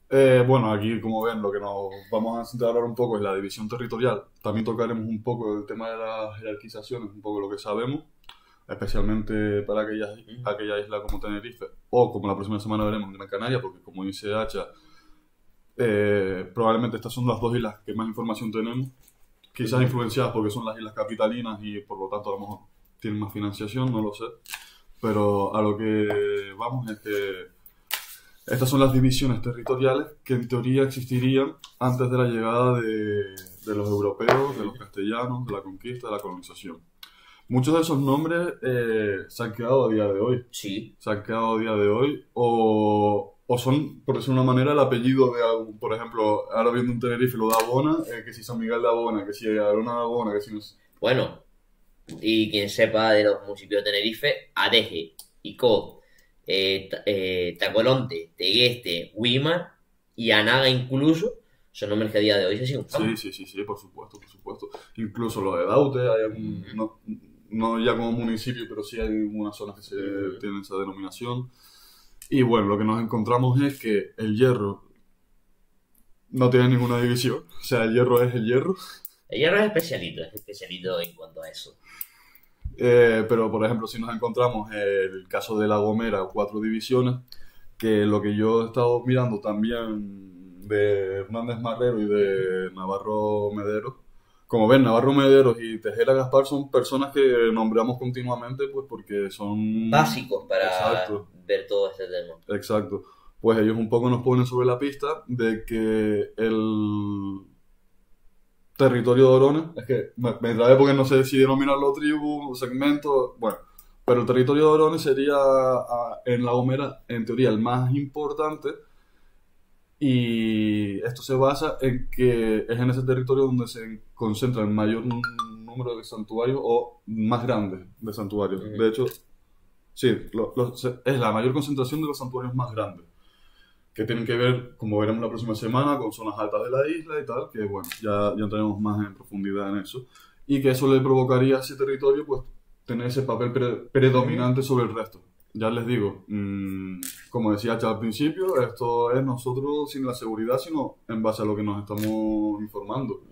Bueno, aquí como ven, lo que nos vamos a centrar ahora un poco es la división territorial. También tocaremos un poco el tema de las jerarquizaciones, un poco lo que sabemos, especialmente para aquella isla como Tenerife, o como la próxima semana veremos en Gran Canaria, porque como dice Hacha, probablemente estas son las dos islas que más información tenemos, quizás influenciadas porque son las islas capitalinas y por lo tanto a lo mejor tienen más financiación, no lo sé. Pero a lo que vamos es que estas son las divisiones territoriales que en teoría existirían antes de la llegada de los europeos, de los castellanos, de la conquista, de la colonización. Muchos de esos nombres se han quedado a día de hoy. Sí. Se han quedado a día de hoy o son, por decirlo de una manera, el apellido de algún, por ejemplo, ahora viendo un Tenerife lo de Abona, que si San Miguel de Abona, que si Arona de Abona, que si no sé. Bueno, y quien sepa de los municipios de Tenerife, Adeje, Icod, Tacoronte, Tegueste, Guimar y Anaga incluso, son nombres que a día de hoy se siguen usando. Sí, por supuesto, por supuesto. Incluso lo de Daute, hay algún, no, no ya como municipio, pero sí hay algunas zonas que tienen esa denominación. Y bueno, lo que nos encontramos es que el hierro no tiene ninguna división. O sea, el hierro es el hierro. El hierro es especialito en cuanto a eso. Pero, por ejemplo, si nos encontramos el caso de La Gomera, cuatro divisiones, que lo que yo he estado mirando también de Hernández Marrero y de Navarro Medero, como ven, Navarro Mederos y Tejera Gaspar son personas que nombramos continuamente pues porque son Básicos para exacto, ver todo este tema. exacto. Pues ellos un poco nos ponen sobre la pista de que el territorio de Orones, es que me trae porque no sé si denominarlo tribu, segmento, bueno, pero el territorio de Orones sería en La Gomera, en teoría, el más importante y esto se basa en que es en ese territorio donde se concentra el mayor número de santuarios o más grandes de santuarios. De hecho, sí, es la mayor concentración de los santuarios más grandes, que tienen que ver, como veremos la próxima semana, con zonas altas de la isla y tal, que bueno, ya entraremos más en profundidad en eso, y que eso le provocaría a ese territorio pues tener ese papel predominante sobre el resto. Ya les digo, como decía Hacha al principio, esto es nosotros sin la seguridad, sino en base a lo que nos estamos informando.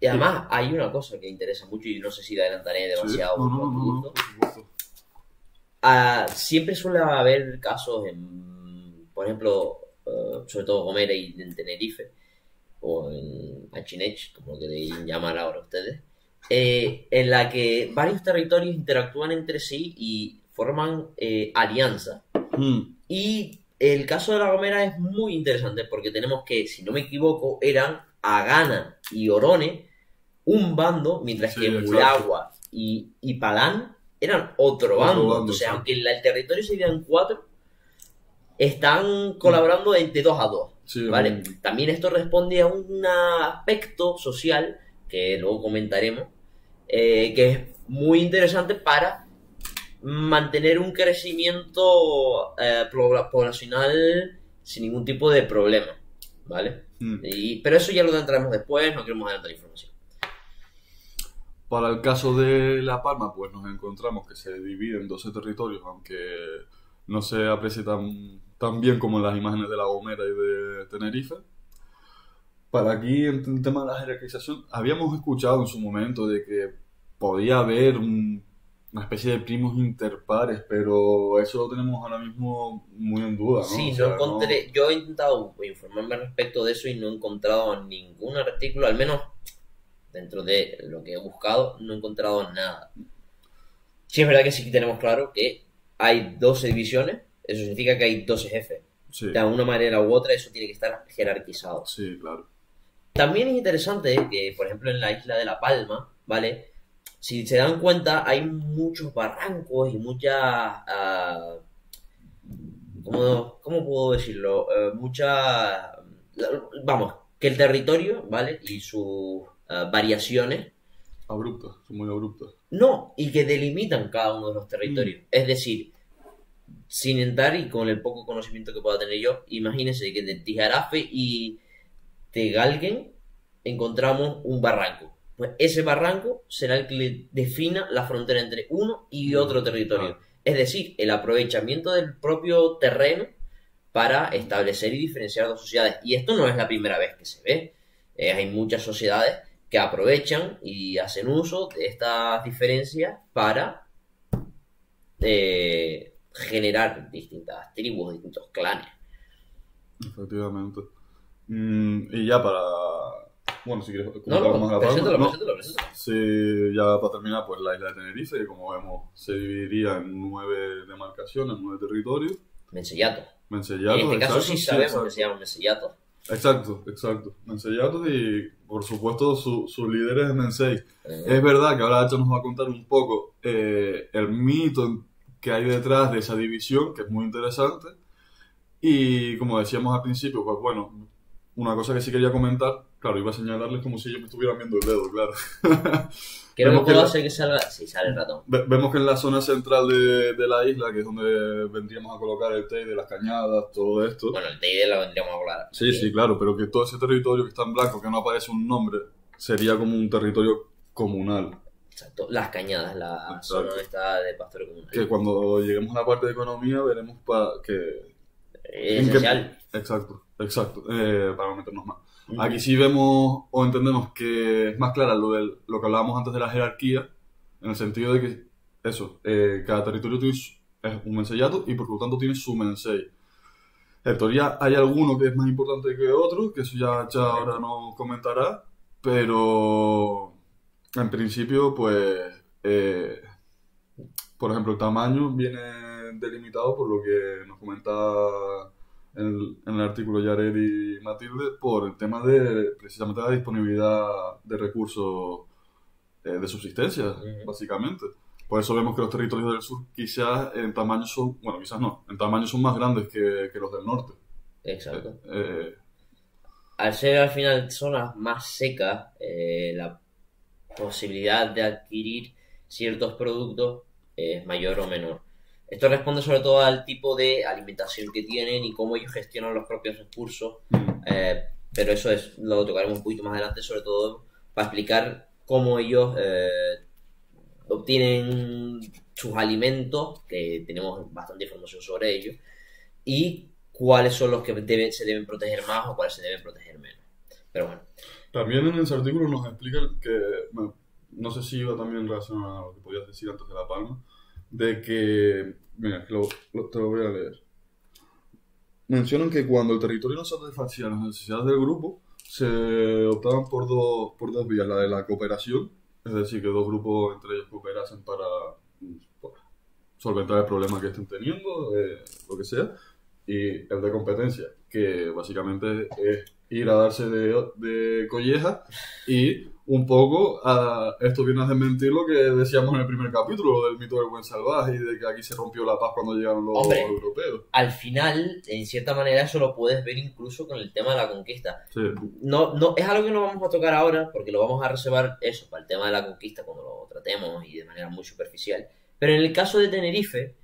Y además hay una cosa que interesa mucho y no sé si te adelantaré demasiado Sí, no, por no, tu no, no, gusto. por supuesto. Siempre suele haber casos por ejemplo, sobre todo Gomera y en Tenerife, o en Achinech, como lo queréis llamar ahora ustedes, en la que varios territorios interactúan entre sí y forman alianzas. Y el caso de La Gomera es muy interesante porque tenemos que, si no me equivoco, eran Agana y Orone un bando, mientras Sí, que exacto. Mulagua y Palán eran otro bando. O sea, sí. aunque el territorio se divida en cuatro, están colaborando de 2 a 2. Sí, ¿Vale? También esto responde a un aspecto social que luego comentaremos, que es muy interesante para mantener un crecimiento poblacional sin ningún tipo de problema, ¿vale? Pero eso ya lo entraremos después, no queremos adelantar información. Para el caso de La Palma, pues nos encontramos que se divide en 12 territorios, aunque no se aprecie tan bien como en las imágenes de La Gomera y de Tenerife. Para aquí, en el tema de la jerarquización, habíamos escuchado en su momento de que podía haber una especie de primos interpares, pero eso lo tenemos ahora mismo muy en duda, ¿no? Sí, O sea, no encontré. Yo he intentado informarme respecto de eso y no he encontrado ningún artículo, al menos dentro de lo que he buscado, no he encontrado nada. Sí, es verdad que sí tenemos claro que hay 12 divisiones, eso significa que hay 12 jefes. Sí, De alguna manera u otra, eso tiene que estar jerarquizado. sí, claro. También es interesante que, por ejemplo, en la isla de La Palma, ¿vale? Si se dan cuenta, hay muchos barrancos y muchas... ¿cómo puedo decirlo? Vamos, que el territorio, ¿vale? Y sus variaciones, Abruptas, son muy abruptas. no, y que delimitan cada uno de los territorios. Es decir, sin entrar y con el poco conocimiento que pueda tener yo, imagínense que de Tijarafe y Tegalgen encontramos un barranco. Pues ese barranco será el que le defina la frontera entre uno y otro territorio. Claro. Es decir, el aprovechamiento del propio terreno para establecer y diferenciar dos sociedades. Y esto no es la primera vez que se ve. Hay muchas sociedades que aprovechan y hacen uso de estas diferencias para generar distintas tribus, distintos clanes. Efectivamente. Y ya para... Bueno, si quieres No, comentar más la Palma, preséntalo. Sí, ya para terminar, pues la isla de Tenerife, que como vemos se dividiría en 9 demarcaciones, 9 territorios. Mensellatos. Mensellatos, En este caso exacto, sí sabemos exacto. que se llaman mensellatos. Exacto. Mensellatos y, por supuesto, sus líderes Mensei. Es verdad que ahora Hacha nos va a contar un poco el mito que hay detrás de esa división, que es muy interesante. Y como decíamos al principio, pues bueno, una cosa que sí quería comentar, claro, iba a señalarles como si ellos me estuvieran viendo el dedo, claro. Creo que Vemos puedo que- hacer que salga. Sí, sale el ratón. Vemos que en la zona central de la isla, que es donde vendríamos a colocar el Teide, las cañadas, todo esto. Bueno, el TID lo vendríamos a hablar. Sí, claro, pero que todo ese territorio que está en blanco, que no aparece un nombre, sería como un territorio comunal. Exacto. Las cañadas, la Exacto. zona esta de pastoreo comunal. Que cuando lleguemos a la parte de economía veremos que... Es esencial. Exacto, para no meternos más. Aquí sí vemos o entendemos que es más clara lo que hablábamos antes de la jerarquía, en el sentido de que eso, cada territorio es un mensellato y por lo tanto tiene su mensei. En teoría hay alguno que es más importante que otro, que eso ya ahora nos comentará, pero en principio pues por ejemplo el tamaño viene delimitado por lo que nos comentaba en el artículo Yared y Matilde, por el tema de precisamente la disponibilidad de recursos de subsistencia, básicamente. Por eso vemos que los territorios del sur quizás en tamaño son, bueno, quizás no, en tamaño son más grandes que los del norte. Exacto. Eh, Al ser al final zonas más secas, la posibilidad de adquirir ciertos productos es mayor o menor. Esto responde sobre todo al tipo de alimentación que tienen y cómo ellos gestionan los propios recursos, pero eso lo tocaremos un poquito más adelante, sobre todo para explicar cómo ellos obtienen sus alimentos, que tenemos bastante información sobre ellos, y cuáles son los que se deben proteger más o cuáles se deben proteger menos. Pero bueno. También en ese artículo nos explican que, bueno, no sé si iba también relacionado a lo que podías decir antes de La Palma, de que, mira, te lo voy a leer. Mencionan que cuando el territorio no satisfacía las necesidades del grupo, se optaban por dos vías, la de la cooperación, es decir, que dos grupos entre ellos cooperasen para pues, solventar el problema que estén teniendo, lo que sea, y el de competencia, que básicamente es ir a darse de colleja y un poco esto viene a desmentir lo que decíamos en el primer capítulo, lo del mito del buen salvaje y de que aquí se rompió la paz cuando llegaron los europeos. Al final, en cierta manera, eso lo puedes ver incluso con el tema de la conquista. Sí. No, es algo que no vamos a tocar ahora porque lo vamos a reservar eso para el tema de la conquista cuando lo tratemos y de manera muy superficial. Pero en el caso de Tenerife,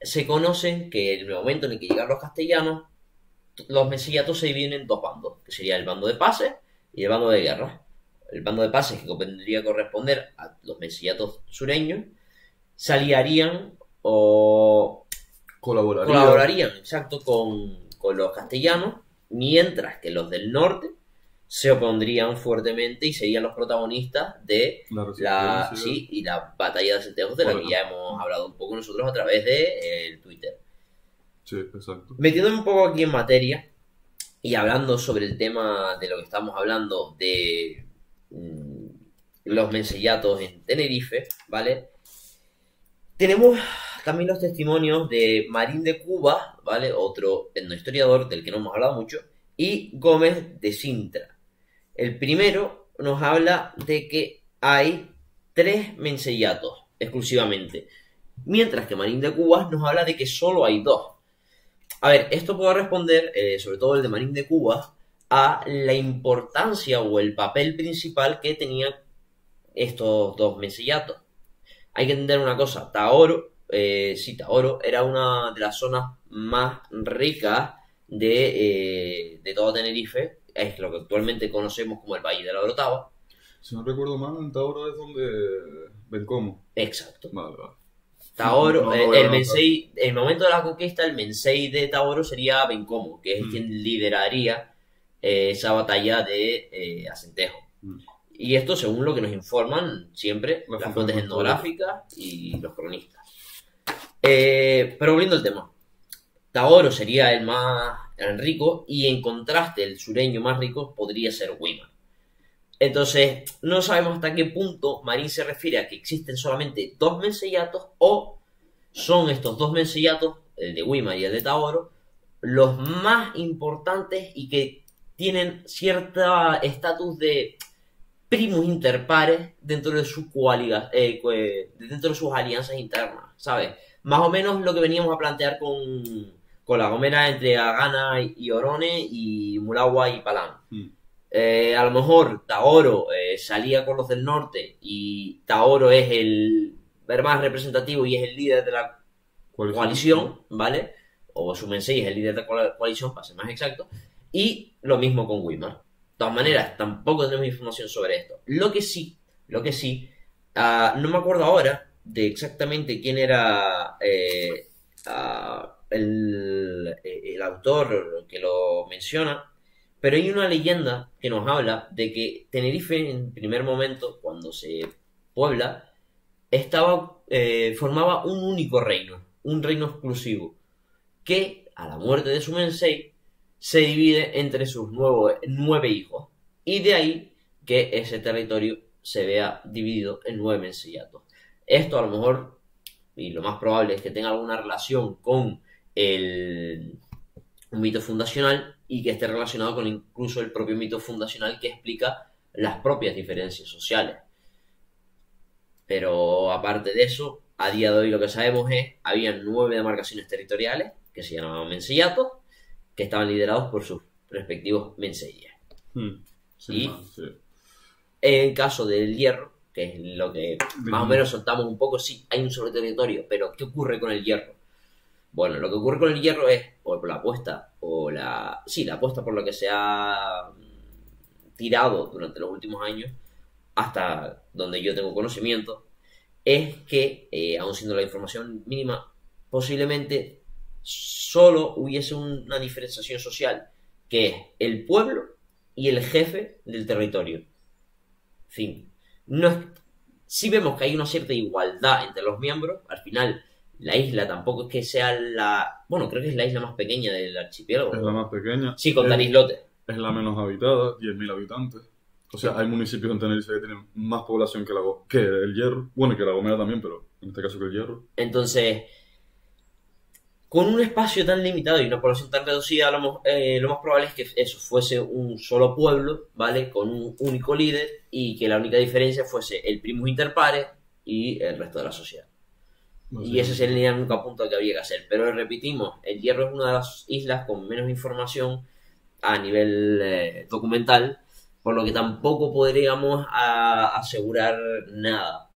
se conocen que en el momento en el que llegaron los castellanos, los mensellatos se dividen en dos bandos, que sería el bando de paces y el bando de guerra. El bando de paces, que vendría a corresponder a los mensellatos sureños, se aliarían o colaborarían exacto, con los castellanos, mientras que los del norte se opondrían fuertemente y serían los protagonistas de la batalla de Centejos, de la que ya hemos hablado un poco nosotros a través de Twitter. Sí, exacto. Metiéndome un poco aquí en materia y hablando sobre el tema de lo que estamos hablando de los mensellatos en Tenerife, ¿vale? Tenemos también los testimonios de Marín de Cuba, ¿vale? Otro etnohistoriador del que no hemos hablado mucho, y Gómez de Sintra. El primero nos habla de que hay 3 mensellatos exclusivamente, mientras que Marín de Cuba nos habla de que solo hay 2. A ver, esto puede responder, sobre todo el de Marín de Cuba, a la importancia o el papel principal que tenían estos 2 mensellatos. Hay que entender una cosa, Taoro era una de las zonas más ricas de todo Tenerife, es lo que actualmente conocemos como el Valle de la Orotava. Si no recuerdo mal, en Tauro es donde Bencomo. Exacto. Vale. Taoro, No lo voy a el anotar. Mensei, en el momento de la conquista, el Mensei de Taoro sería Bencomo, que es quien lideraría esa batalla de Acentejo. Y esto según lo que nos informan siempre Las las fuentes fuentes históricas. etnográficas y los cronistas. Pero volviendo al tema, Taoro sería el rico y en contraste el sureño más rico podría ser Weimar. Entonces, no sabemos hasta qué punto Marín se refiere a que existen solamente dos menseyatos o son estos dos menseyatos, el de Weimar y el de Taoro, los más importantes y que tienen cierto estatus de primos interpares dentro de dentro de sus alianzas internas, ¿sabes? Más o menos lo que veníamos a plantear con la gomera entre Agana y Orone y Mulawa y Palan. A lo mejor Taoro salía con los del norte y Taoro es el más representativo y es el líder de la coalición, ¿vale? O su Mensei es el líder de la coalición, para ser más exacto. Y lo mismo con Weimar. De todas maneras, tampoco tenemos información sobre esto. Lo que sí, no me acuerdo ahora de exactamente quién era el autor que lo menciona, pero hay una leyenda que nos habla de que Tenerife en primer momento, cuando se puebla, formaba un único reino, un reino exclusivo, que a la muerte de su Mensei se divide entre sus 9 hijos. Y de ahí que ese territorio se vea dividido en 9 menseyatos. Esto a lo mejor, y lo más probable es que tenga alguna relación con un mito fundacional y que esté relacionado con incluso el propio mito fundacional que explica las propias diferencias sociales. Pero aparte de eso, a día de hoy lo que sabemos es que había 9 demarcaciones territoriales que se llamaban menseyatos, que estaban liderados por sus respectivos menseyes. Y en caso del hierro, que es lo que más o menos soltamos un poco, sí, hay un solo territorio, pero ¿qué ocurre con el hierro? Bueno, lo que ocurre con el hierro es, o la apuesta, la apuesta por lo que se ha tirado durante los últimos años, hasta donde yo tengo conocimiento, es que, aun siendo la información mínima, posiblemente solo hubiese una diferenciación social, que es el pueblo y el jefe del territorio. En fin, si vemos que hay una cierta igualdad entre los miembros, al final la isla tampoco es que sea bueno, creo que es la isla más pequeña del archipiélago. Es la más pequeña. Sí, con Tarislote. Es la menos habitada, 10.000 habitantes. O sea, hay municipios en Tenerife que tienen más población que el Hierro. Bueno, que La Gomera también, pero en este caso que el Hierro. Entonces, con un espacio tan limitado y una población tan reducida, lo más probable es que eso fuese un solo pueblo, ¿vale? Con un único líder y que la única diferencia fuese el primus inter pares y el resto de la sociedad. Y ese sería el único punto que habría que hacer. Pero repetimos, el Hierro es una de las islas con menos información a nivel documental, por lo que tampoco podríamos asegurar nada.